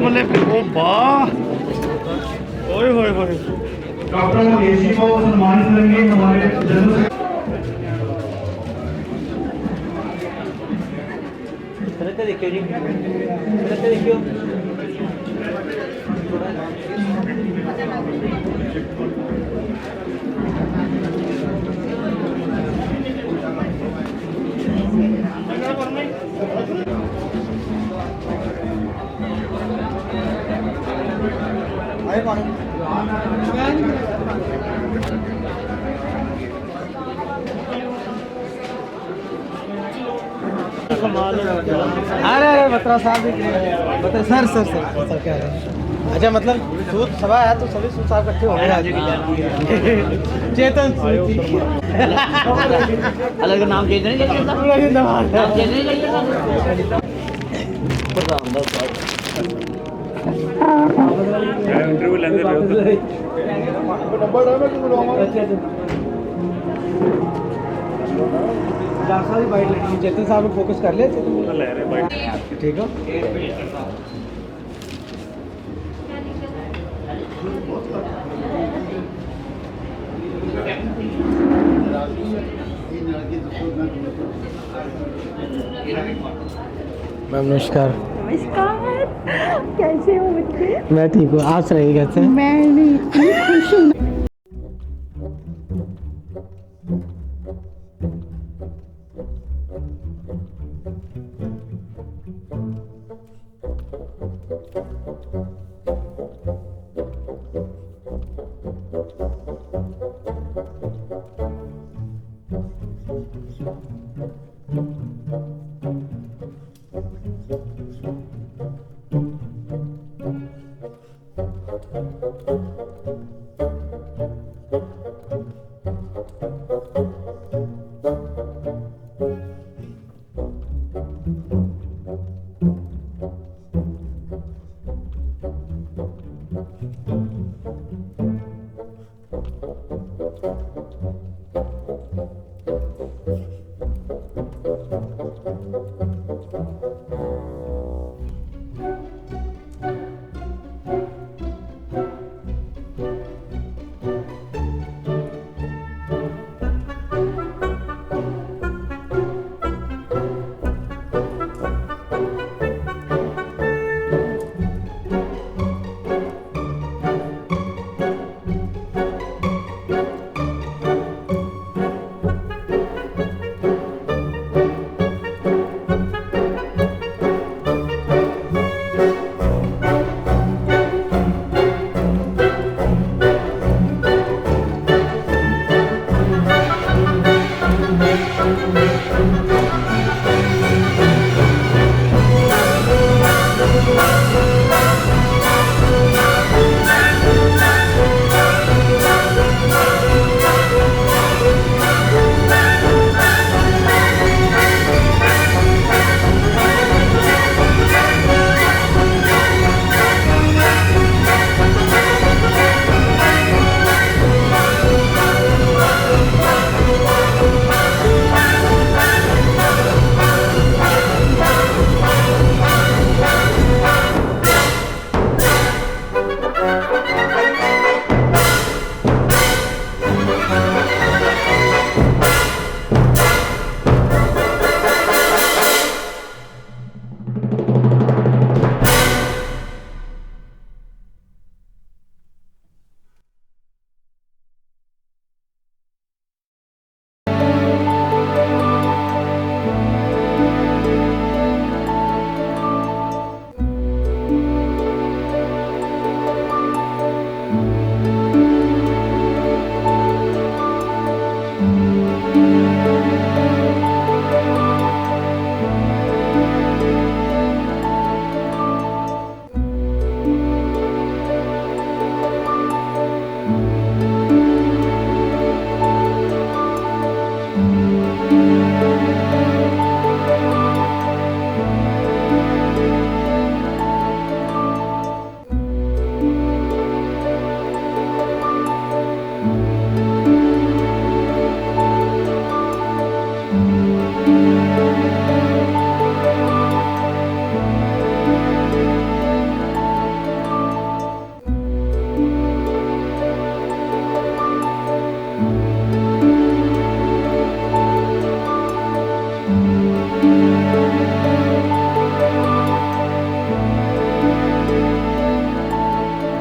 बल्ले ओ वाह ओए होए होए डॉक्टर एसी को सम्मानित करेंगे हमारे जनरल देखियो जी देखियो अरे बत्रा साहब बता सर सर सर सर क्या है अच्छा मतलब सूद सभा है तो सभी सूद साहब इकट्ठे हो गए चेतन अलग नाम चेंज नहीं करता नाम चेंज नहीं करता इंटरव्यू लेंदे सारी बाइट लेनी चेतन साहब ने फोकस कर लिया चेतन ले रहे बाइट ठीक हो मैम नमस्कार। नमस्कार, कैसे हो बच्चे? मैं ठीक हूँ, आप सुनाइए कैसे हैं? मैं भी इतनी खुश हूँ।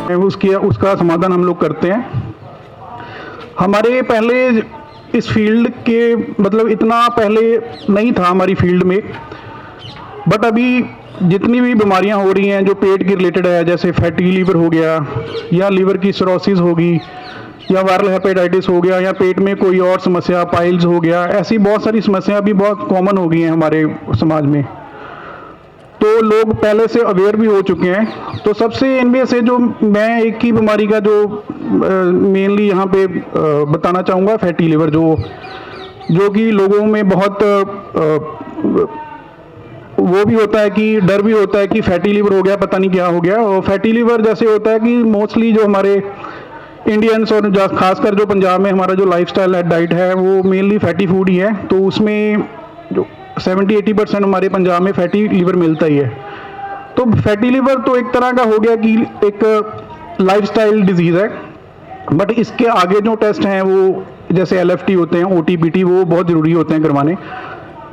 उसका समाधान हम लोग करते हैं। हमारे पहले इस फील्ड के मतलब इतना पहले नहीं था हमारी फील्ड में, बट अभी जितनी भी बीमारियां हो रही हैं जो पेट की रिलेटेड है, जैसे फैटी लीवर हो गया या लीवर की सिरोसिस होगी या वायरल हेपेटाइटिस हो गया या पेट में कोई और समस्या पाइल्स हो गया, ऐसी बहुत सारी समस्याएं भी बहुत कॉमन हो गई हैं हमारे समाज में। तो लोग पहले से अवेयर भी हो चुके हैं। तो सबसे इनमें से जो मैं एक ही बीमारी का जो मेनली यहाँ पे बताना चाहूँगा, फैटी लिवर, जो कि लोगों में बहुत वो भी होता है कि डर भी होता है कि फैटी लिवर हो गया, पता नहीं क्या हो गया। और फैटी लिवर जैसे होता है कि मोस्टली जो हमारे इंडियंस और खासकर जो पंजाब में हमारा जो लाइफस्टाइल डाइट है वो मेनली फैटी फूड ही है। तो उसमें जो 70-80% हमारे पंजाब में फैटी लिवर मिलता ही है। तो फैटी लिवर तो एक तरह का हो गया कि एक लाइफस्टाइल डिजीज़ है, बट इसके आगे जो टेस्ट हैं वो जैसे LFT होते हैं, OTPT, वो बहुत ज़रूरी होते हैं करवाने।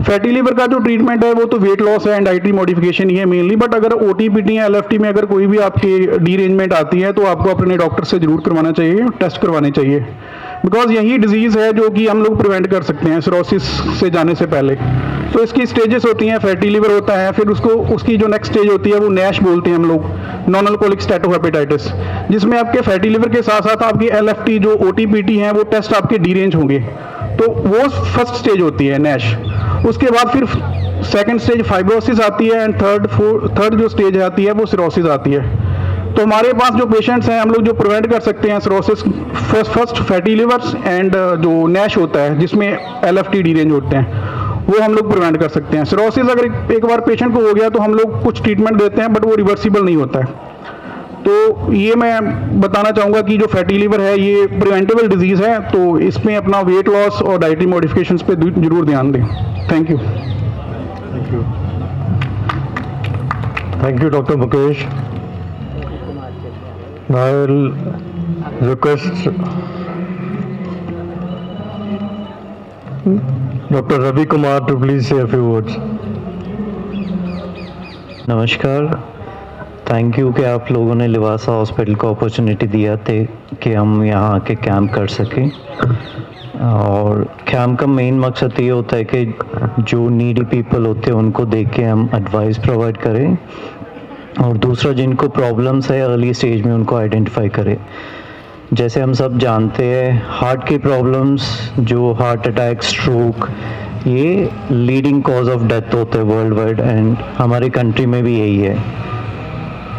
फैटी लिवर का जो ट्रीटमेंट है वो तो वेट लॉस है एंड डाइटरी मॉडिफिकेशन ही है मेनली, बट अगर OTPT या LFT में अगर कोई भी आपकी डीरेंजमेंट आती है तो आपको अपने डॉक्टर से ज़रूर करवाना चाहिए, टेस्ट करवाने चाहिए, बिकॉज यही डिजीज़ है जो कि हम लोग प्रिवेंट कर सकते हैं सिरोसिस से जाने से पहले। तो इसकी स्टेजेस होती हैं, फैटी लिवर होता है, फिर उसकी जो नेक्स्ट स्टेज होती है वो नैश बोलते हैं हम लोग, नॉन अल्कोहलिक स्टेटोहेपेटाइटिस, जिसमें आपके फैटी लिवर के साथ साथ आपकी LFT जो OTPT हैं वो टेस्ट आपके डीरेंज होंगे। तो वो फर्स्ट स्टेज होती है नैश। उसके बाद फिर सेकंड स्टेज फाइब्रोसिस आती है एंड थर्ड जो स्टेज आती है वो सिरोसिस आती है। तो हमारे पास जो पेशेंट्स हैं हम लोग जो प्रिवेंट कर सकते हैं cirrhosis, first fatty levers and जो नैश होता है जिसमें LFT डीरेंज होते हैं, वो हम लोग प्रिवेंट कर सकते हैं। सिरोसिस अगर एक बार पेशेंट को हो गया तो हम लोग कुछ ट्रीटमेंट देते हैं, बट वो रिवर्सिबल नहीं होता है। तो ये मैं बताना चाहूँगा कि जो फैटी लिवर है ये प्रिवेंटेबल डिजीज़ है, तो इसमें अपना वेट लॉस और डाइटरी मॉडिफिकेशंस पे जरूर ध्यान दें। Thank you. Thank you doctor Mukesh. I will request Dr. Ravi Kumar to please say a few words. नमस्कार, थैंक यू कि आप लोगों ने लिवासा हॉस्पिटल को अपॉर्चुनिटी दिया थे कि हम यहाँ आके कैंप कर सकें। और कैंप का मेन मकसद ये होता है कि जो नीडी पीपल होते हैं उनको देख के हम एडवाइस प्रोवाइड करें, और दूसरा जिनको प्रॉब्लम्स है अर्ली स्टेज में उनको आइडेंटिफाई करें। जैसे हम सब जानते हैं हार्ट की प्रॉब्लम्स, जो हार्ट अटैक, स्ट्रोक, ये लीडिंग कॉज ऑफ डेथ होते हैं वर्ल्ड वाइड, एंड हमारे कंट्री में भी यही है।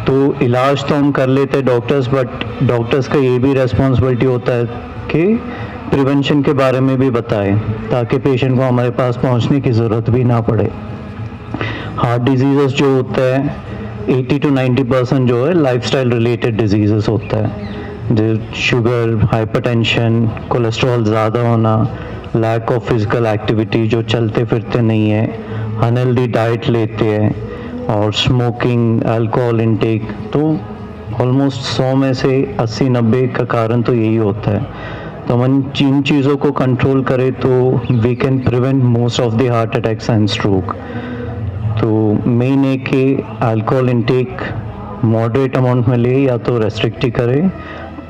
तो इलाज तो हम कर लेते हैं डॉक्टर्स, बट डॉक्टर्स का ये भी रेस्पॉन्सिबिलिटी होता है कि प्रिवेंशन के बारे में भी बताएं, ताकि पेशेंट को हमारे पास पहुंचने की ज़रूरत भी ना पड़े। हार्ट डिजीज़ जो होता है 80 to 90% जो है लाइफस्टाइल रिलेटेड डिजीज़ होता है, जो शुगर, हाइपरटेंशन, कोलेस्ट्रॉल ज़्यादा होना, लैक ऑफ फिजिकल एक्टिविटी, जो चलते फिरते नहीं है, अनहेल्दी डाइट लेते हैं, और स्मोकिंग, अल्कोहल इनटेक। तो ऑलमोस्ट 100 में से 80-90 का कारण तो यही होता है। तो हम इन चीज़ों को कंट्रोल करें तो we can prevent most of the heart attacks and stroke. तो मेन है कि अल्कोहल इनटेक मॉडरेट अमाउंट में ले, या तो रेस्ट्रिक्ट ही करें,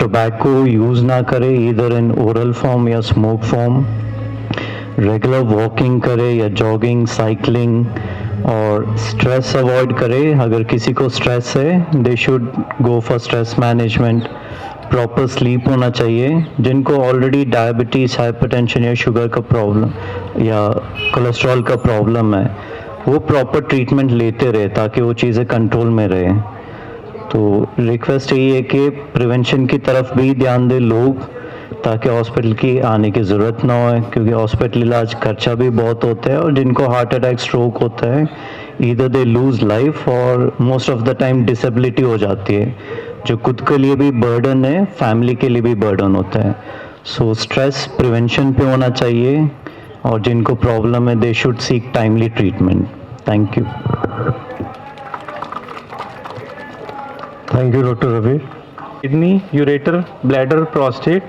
टोबैको यूज़ ना करें इधर इन ओरल फॉर्म या स्मोक फॉर्म, रेगुलर वॉकिंग करें या जॉगिंग, साइकिलिंग, और स्ट्रेस अवॉइड करें। अगर किसी को स्ट्रेस है they should go for stress management. Proper sleep होना चाहिए। जिनको ऑलरेडी डायबिटीज़, हाइपरटेंशन या शुगर का प्रॉब्लम या कोलेस्ट्रॉल का प्रॉब्लम है वो प्रॉपर ट्रीटमेंट लेते रहे ताकि वो चीज़ें कंट्रोल में रहे। तो रिक्वेस्ट यही है कि प्रिवेंशन की तरफ भी ध्यान दें लोग, ताकि हॉस्पिटल की आने की ज़रूरत ना हो, क्योंकि हॉस्पिटल इलाज खर्चा भी बहुत होता है। और जिनको हार्ट अटैक, स्ट्रोक होता है, ईदर दे लूज़ लाइफ और most of the time disability हो जाती है, जो खुद के लिए भी बर्डन है, फैमिली के लिए भी बर्डन होता है। सो स्ट्रेस प्रिवेंशन पे होना चाहिए, और जिनको प्रॉब्लम है they should seek timely treatment. Thank you. Thank you doctor Ravi. Kidney, ureter, bladder, prostate,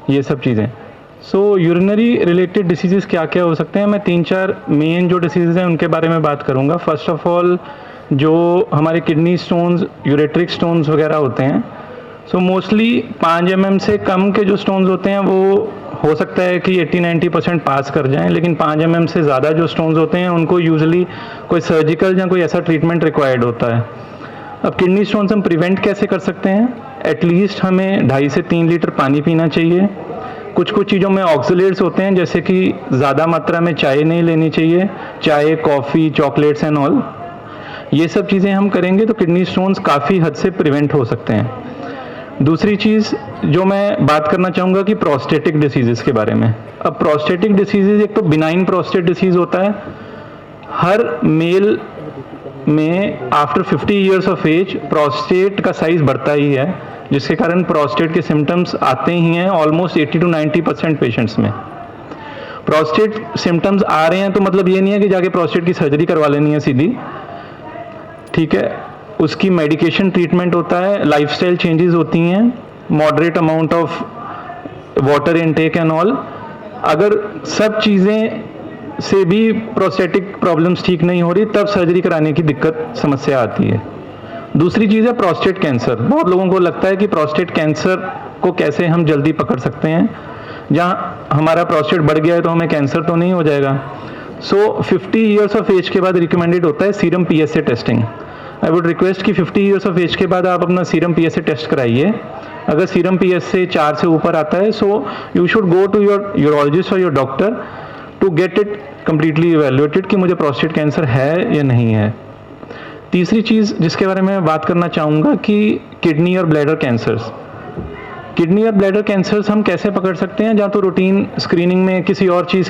ये सब चीज़ें। सो यूरिनरी रिलेटेड डिसीज़ क्या क्या हो सकते हैं, मैं 3-4 मेन जो डिसीज़ हैं उनके बारे में बात करूंगा। फर्स्ट ऑफ ऑल जो हमारे किडनी स्टोन्स, यूरेट्रिक स्टोन्स वगैरह होते हैं, सो मोस्टली 5 mm से कम के जो स्टोन्स होते हैं वो हो सकता है कि 80-90% पास कर जाएं, लेकिन 5 mm से ज़्यादा जो स्टोन्स होते हैं उनको यूजुअली कोई सर्जिकल या कोई ऐसा ट्रीटमेंट रिक्वायर्ड होता है। अब किडनी स्टोन्स हम प्रिवेंट कैसे कर सकते हैं? एटलीस्ट हमें 2.5 से 3 लीटर पानी पीना चाहिए। कुछ चीज़ों में ऑक्सीलेट्स होते हैं, जैसे कि ज़्यादा मात्रा में चाय नहीं लेनी चाहिए, चाय, कॉफ़ी, चॉकलेट्स एंड ऑल। ये सब चीज़ें हम करेंगे तो किडनी स्टोन्स काफ़ी हद से प्रिवेंट हो सकते हैं। दूसरी चीज़ जो मैं बात करना चाहूँगा कि प्रोस्टेटिक डिसीज़ के बारे में। अब प्रोस्टेटिक डिसीज़ एक तो बिनाइन प्रोस्टेट डिसीज़ होता है। हर मेल में after 50 years of age prostate का साइज़ बढ़ता ही है, जिसके कारण प्रोस्टेट के सिम्टम्स आते ही हैं ऑलमोस्ट 80 to 90% पेशेंट्स में। प्रोस्टेट सिम्टम्स आ रहे हैं तो मतलब ये नहीं है कि जाके प्रोस्टेट की सर्जरी करवा लेनी है सीधी, ठीक है। उसकी मेडिकेशन ट्रीटमेंट होता है, लाइफस्टाइल चेंजेस होती हैं, moderate amount of water intake and all. अगर सब चीज़ें से भी प्रोस्टेटिक प्रॉब्लम्स ठीक नहीं हो रही तब सर्जरी कराने की दिक्कत समस्या आती है। दूसरी चीज़ है प्रोस्टेट कैंसर। बहुत लोगों को लगता है कि प्रोस्टेट कैंसर को कैसे हम जल्दी पकड़ सकते हैं, जहाँ हमारा प्रोस्टेट बढ़ गया है तो हमें कैंसर तो नहीं हो जाएगा। सो 50 ईयर्स ऑफ एज के बाद रिकमेंडेड होता है serum PSA testing. I would request कि 50 ईयर्स ऑफ एज के बाद आप अपना सीरम PSA टेस्ट कराइए। अगर सीरम PSA 4 से ऊपर आता है so you should go to your urologist और your doctor to get it completely evaluated कि मुझे प्रोस्टेट कैंसर है या नहीं है। तीसरी चीज़ जिसके बारे में मैं बात करना चाहूँगा कि किडनी और ब्लैडर कैंसर्स। किडनी और ब्लैडर कैंसर्स हम कैसे पकड़ सकते हैं? जहाँ तो रूटीन स्क्रीनिंग में किसी और चीज़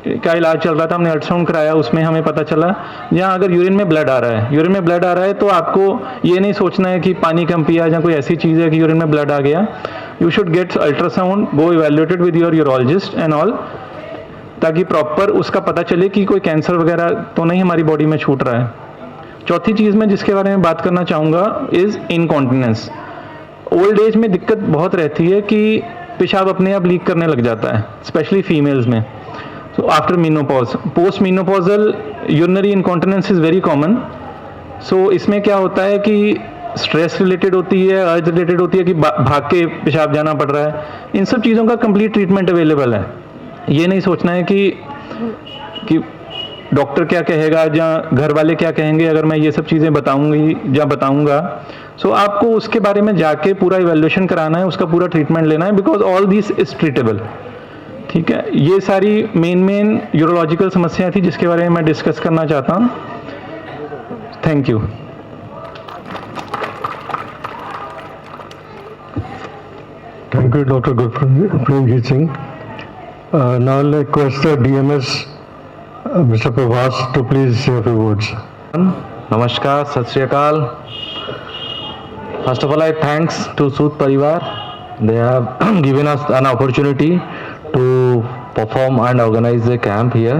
का इलाज चल रहा था, हमने अल्ट्रासाउंड कराया, उसमें हमें पता चला। जहाँ अगर यूरिन में ब्लड आ रहा है, यूरिन में ब्लड आ रहा है तो आपको ये नहीं सोचना है कि पानी कम पिया या कोई ऐसी चीज़ है कि यूरिन में ब्लड आ गया। You should get ultrasound, go evaluated with your urologist and all, ताकि प्रॉपर उसका पता चले कि कोई कैंसर वगैरह तो नहीं हमारी बॉडी में छूट रहा है। चौथी चीज़ मैं जिसके बारे में बात करना चाहूँगा इज़ इनकॉन्टिनेंस। ओल्ड एज में दिक्कत बहुत रहती है कि पेशाब अपने आप लीक करने लग जाता है, स्पेशली फीमेल्स में। So after menopause, post menopausal urinary incontinence is very common. So इसमें क्या होता है कि स्ट्रेस रिलेटेड होती है, अर्ज रिलेटेड होती है कि भाग के पेशाब जाना पड़ रहा है। इन सब चीज़ों का कंप्लीट ट्रीटमेंट अवेलेबल है। ये नहीं सोचना है कि डॉक्टर क्या कहेगा या घर वाले क्या कहेंगे अगर मैं ये सब चीज़ें बताऊंगी या बताऊंगा। सो आपको उसके बारे में जाके पूरा इवैल्यूएशन कराना है, उसका पूरा ट्रीटमेंट लेना है, because all this is treatable, ठीक है। ये सारी मेन यूरोलॉजिकल समस्याएं थी जिसके बारे में मैं डिस्कस करना चाहता हूँ। Thank you. Thank you, Dr. Gurpreet Singh. Now I'll request the DMS, Mr. Prabhas, to please say a few words. नमस्कार, सत श्री अकाल. First of all, I thanks to Sood Parivar. They have given us an opportunity to perform and organize the camp here.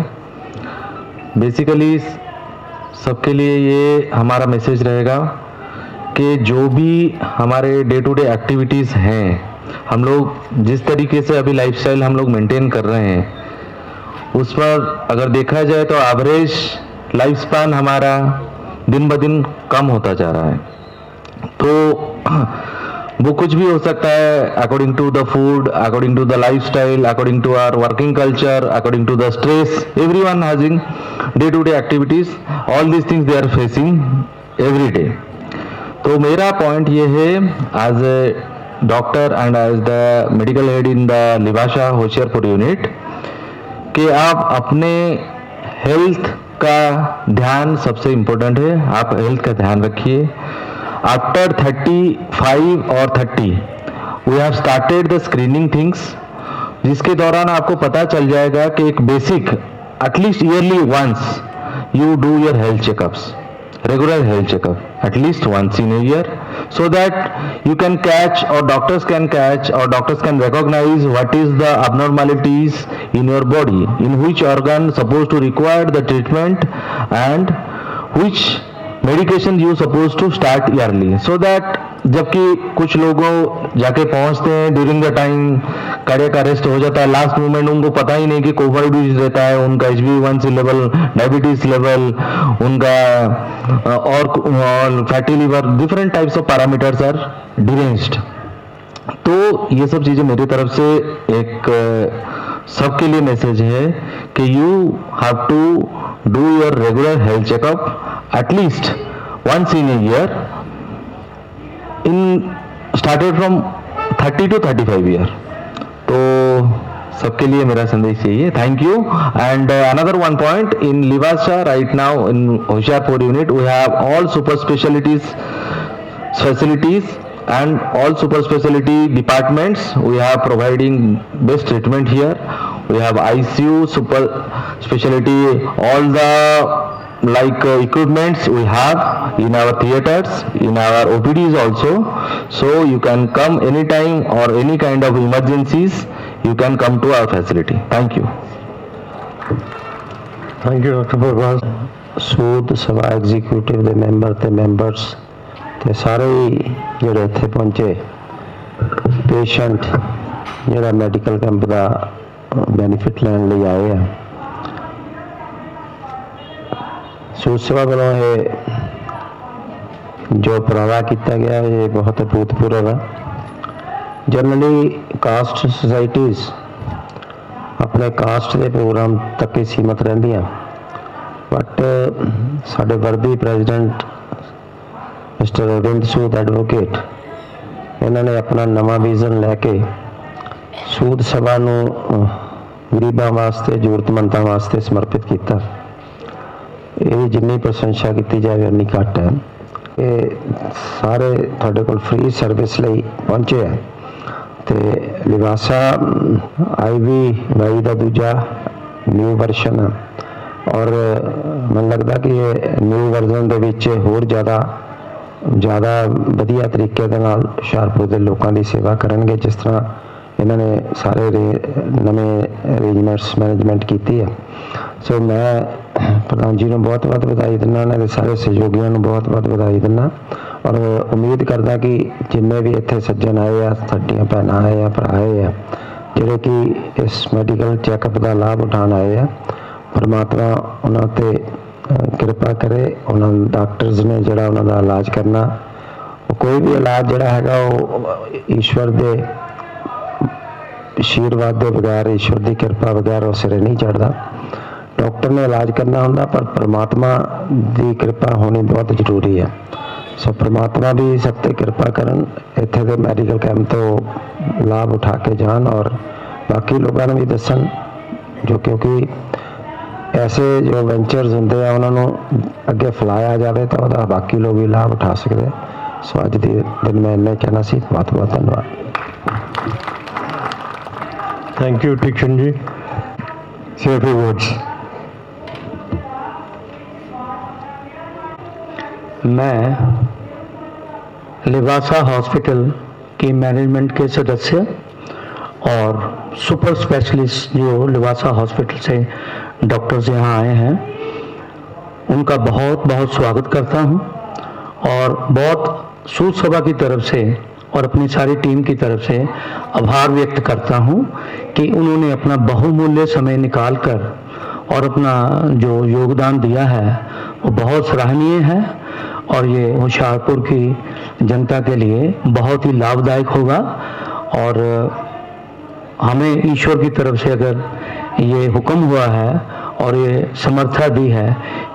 Basically, सबके लिए ये हमारा message रहेगा कि जो भी हमारे डे टू डे एक्टिविटीज़ हैं, हम लोग जिस तरीके से अभी लाइफस्टाइल हम लोग मेंटेन कर रहे हैं उस पर अगर देखा जाए तो एवरेज लाइफ स्पैन हमारा दिन ब दिन कम होता जा रहा है। तो वो कुछ भी हो सकता है according to the food, according to the lifestyle, according to our working culture, according to the stress, everyone having day to day activities, all these things they are facing every day. तो मेरा point ये है as a doctor and as the medical head in the Livasa Hoshiarpur unit कि आप अपने health का ध्यान सबसे इम्पोर्टेंट है, आप हेल्थ का ध्यान रखिए। आफ्टर 35 और 30 we have started the screening things, जिसके दौरान आपको पता चल जाएगा कि एक basic at least yearly once you do your health checkups, regular health checkup at least once in a year, so that you can catch or doctors can catch or doctors can recognize what is the abnormalities in your body, in which organ supposed to require the treatment and which medication you supposed to start yearly, so that जबकि कुछ लोगों जाके पहुंचते हैं during the time cardiac arrest हो जाता है, last moment उनको पता ही नहीं कि कोविड डिजीज रहता है, उनका HbA1c लेवल, डायबिटीज लेवल, उनका और fatty liver, different types of parameters are deranged. तो ये सब चीज़ें मेरी तरफ से एक सबके लिए मैसेज है कि you have to do your regular health checkup at least once in a year in started from 30 to 35 year. तो सबके लिए मेरा संदेश यही है। Thank you. And another one point, in Livasa right now in Hoshiarpur unit we have all super specialities facilities and all super specialty departments. We are providing best treatment here. We have ICU, super specialty, all the equipments we have in our theaters, in our OPDs also. So you can come anytime or any kind of emergencies, you can come to our facility. Thank you. Thank you, Dr. Prabhas. सूद सभा executive ਦੇ member ਤੇ members ਤੇ ਸਾਰੇ ਜਿਹੜੇ ਇੱਥੇ ਪਹੁੰਚੇ patient ਜਿਹੜਾ medical camp ਦਾ benefit ਲੈਣ ਲਈ ਆਏ ਆ, सूद सभा ਵੱਲੋਂ ਇਹ ਜੋ ਉਪਰਾਲਾ ਕੀਤਾ ਗਿਆ ਇਹ ਬਹੁਤ ਅਭੂਤਪੂਰਵ ਹੈ। ਜਨਰਲੀ ਕਾਸਟ ਸੁਸਾਇਟੀਜ਼ ਆਪਣੇ ਕਾਸਟ ਦੇ ਪ੍ਰੋਗਰਾਮ ਤੱਕ ਹੀ ਸੀਮਤ ਰਹਿੰਦੀਆਂ, ਬਟ ਸਾਡੇ ਵਰਦੀ president mister Arvind Sood advocate ਇਹਨਾਂ ਨੇ ਆਪਣਾ ਨਵਾਂ ਵਿਜ਼ਨ ਲੈ ਕੇ सूद सभा ਨੂੰ ਗਰੀਬਾਂ ਵਾਸਤੇ ਜ਼ਰੂਰਤਮੰਦਾਂ ਵਾਸਤੇ ਸਮਰਪਿਤ ਕੀਤਾ। ਇਹ ਜਿੰਨੀ ਪ੍ਰਸ਼ੰਸਾ ਕੀਤੀ ਜਾਵੇ ਉਨੀ ਘੱਟ ਹੈ। ਇਹ ਸਾਰੇ ਤੁਹਾਡੇ ਕੋਲ ਫ੍ਰੀ ਸਰਵਿਸ ਲਈ ਪਹੁੰਚੇ ਹੈ ਤੇ ਲਿਵਾਸਾ IV ਦਾ ਦੂਜਾ ਨਿਊ ਵਰਸ਼ਨ ਹੈ ਔਰ ਮੈਨੂੰ ਲੱਗਦਾ ਕਿ ਇਹ ਨਿਊ ਵਰਜ਼ਨ ਦੇ ਵਿੱਚ ਹੋਰ ਜ਼ਿਆਦਾ ਵਧੀਆ ਤਰੀਕੇ ਦੇ ਨਾਲ ਹੁਸ਼ਿਆਰਪੁਰ ਦੇ ਲੋਕਾਂ ਦੀ ਸੇਵਾ ਕਰਨਗੇ, ਜਿਸ ਤਰ੍ਹਾਂ ਇਹਨਾਂ ਨੇ ਸਾਰੇ ਨਵੇਂ ਅਰੇਂਜਮੈਂਟਸ ਮੈਨੇਜਮੈਂਟ ਕੀਤੀ ਹੈ। ਸੋ ਮੈਂ ਪ੍ਰਧਾਨ ਜੀ ਨੂੰ ਬਹੁਤ-ਬਹੁਤ ਵਧਾਈ ਦਿੰਦਾ, ਇਹਨਾਂ ਦੇ ਸਾਰੇ ਸਹਿਯੋਗੀਆਂ ਨੂੰ ਬਹੁਤ-ਬਹੁਤ ਵਧਾਈ ਦਿੰਦਾ ਔਰ ਉਮੀਦ ਕਰਦਾ ਕਿ ਜਿੰਨੇ ਵੀ ਇੱਥੇ ਸੱਜਣ ਆਏ ਆ, ਸਾਡੀਆਂ ਭੈਣਾਂ ਆਏ ਆ, ਭਰਾ ਆਏ ਆ ਜਿਹੜੇ ਕਿ ਇਸ ਮੈਡੀਕਲ ਚੈੱਕਅਪ ਦਾ ਲਾਭ ਉਠਾਉਣ ਆਏ ਆ, ਪਰਮਾਤਮਾ ਉਹਨਾਂ ਤੇ ਕਿਰਪਾ ਕਰੇ। ਉਹਨਾਂ ਡਾਕਟਰਸ ਨੇ ਜਿਹੜਾ ਉਹਨਾਂ ਦਾ ਇਲਾਜ ਕਰਨਾ, ਉਹ ਕੋਈ ਵੀ ਇਲਾਜ ਜਿਹੜਾ ਹੈਗਾ ਉਹ ਈਸ਼ਵਰ ਦੇ आशीर्वाद के बगैर, ईश्वर की कृपा बगैर वो सिरे नहीं चढ़ता। डॉक्टर ने इलाज करना होंगे पर परमात्मा की कृपा होनी बहुत जरूरी है। सो परमात्मा भी सब ते कृपा करन, इत्थे दे मैडिकल कैंप तो लाभ उठा के जान और बाकी लोगों भी दसन, जो क्योंकि ऐसे जो वेंचर्स होंगे उन्होंने अगे फैलाया जाए तो वह बाकी लोग भी लाभ उठा सकते। सो अज के दिन मैं इन्ना कहना सी। बहुत बहुत धन्यवाद। Thank you, Tikshon ji. Say a few words. मैं लिवासा हॉस्पिटल की मैनेजमेंट के सदस्य और सुपर स्पेशलिस्ट जो लिवासा हॉस्पिटल से डॉक्टर्स यहाँ आए हैं उनका बहुत बहुत स्वागत करता हूँ और बहुत सूद सभा की तरफ से और अपनी सारी टीम की तरफ से आभार व्यक्त करता हूँ कि उन्होंने अपना बहुमूल्य समय निकालकर और अपना जो योगदान दिया है वो बहुत सराहनीय है और ये होशियारपुर की जनता के लिए बहुत ही लाभदायक होगा। और हमें ईश्वर की तरफ से अगर ये हुक्म हुआ है और ये समर्था दी है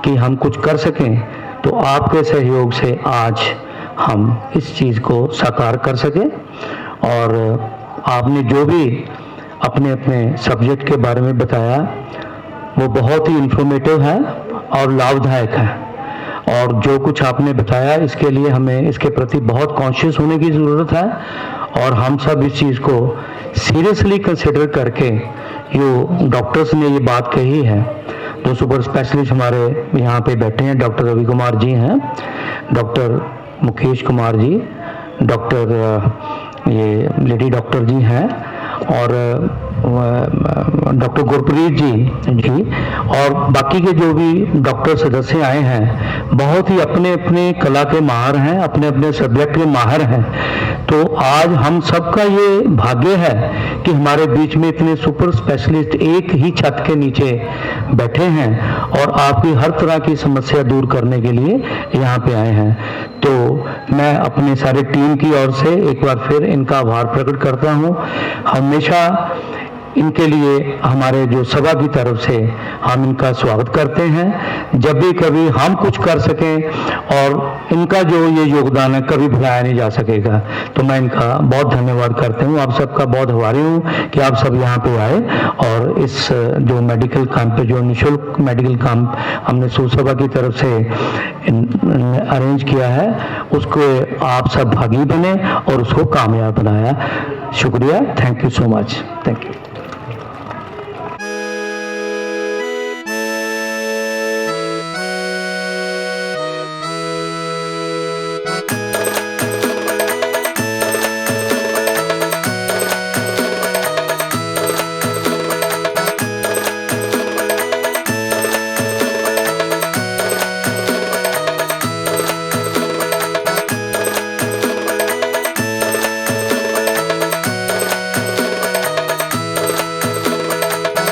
कि हम कुछ कर सकें तो आपके सहयोग से आज हम इस चीज़ को साकार कर सकें। और आपने जो भी अपने अपने सब्जेक्ट के बारे में बताया वो बहुत ही इंफॉर्मेटिव है और लाभदायक है और जो कुछ आपने बताया इसके लिए हमें इसके प्रति बहुत कॉन्शियस होने की ज़रूरत है और हम सब इस चीज़ को सीरियसली कंसिडर करके जो डॉक्टर्स ने ये बात कही है, जो सुपर स्पेशलिस्ट हमारे यहाँ पे बैठे हैं, डॉक्टर रवि कुमार जी हैं, डॉक्टर मुकेश कुमार जी, डॉक्टर ये लेडी डॉक्टर जी हैं और डॉक्टर गुरप्रीत जी और बाकी के जो भी डॉक्टर सदस्य आए हैं बहुत ही अपने अपने कला के माहिर हैं, अपने अपने सब्जेक्ट के माहिर हैं। तो आज हम सबका ये भाग्य है कि हमारे बीच में इतने सुपर स्पेशलिस्ट एक ही छत के नीचे बैठे हैं और आपकी हर तरह की समस्या दूर करने के लिए यहाँ पे आए हैं। तो मैं अपनी सारी टीम की ओर से एक बार फिर इनका आभार प्रकट करता हूं। हमेशा इनके लिए हमारे जो सभा की तरफ से हम इनका स्वागत करते हैं। जब भी कभी हम कुछ कर सकें और इनका जो ये योगदान है कभी भुलाया नहीं जा सकेगा। तो मैं इनका बहुत धन्यवाद करता हूँ। आप सबका बहुत आभारी हूँ कि आप सब यहाँ पे आए और इस जो मेडिकल कैंप पे जो निःशुल्क मेडिकल कैंप हमने सूत सभा की तरफ से अरेंज किया है उसको आप सब भागी बने और उसको कामयाब बनाया। शुक्रिया। Thank you so much. Thank you.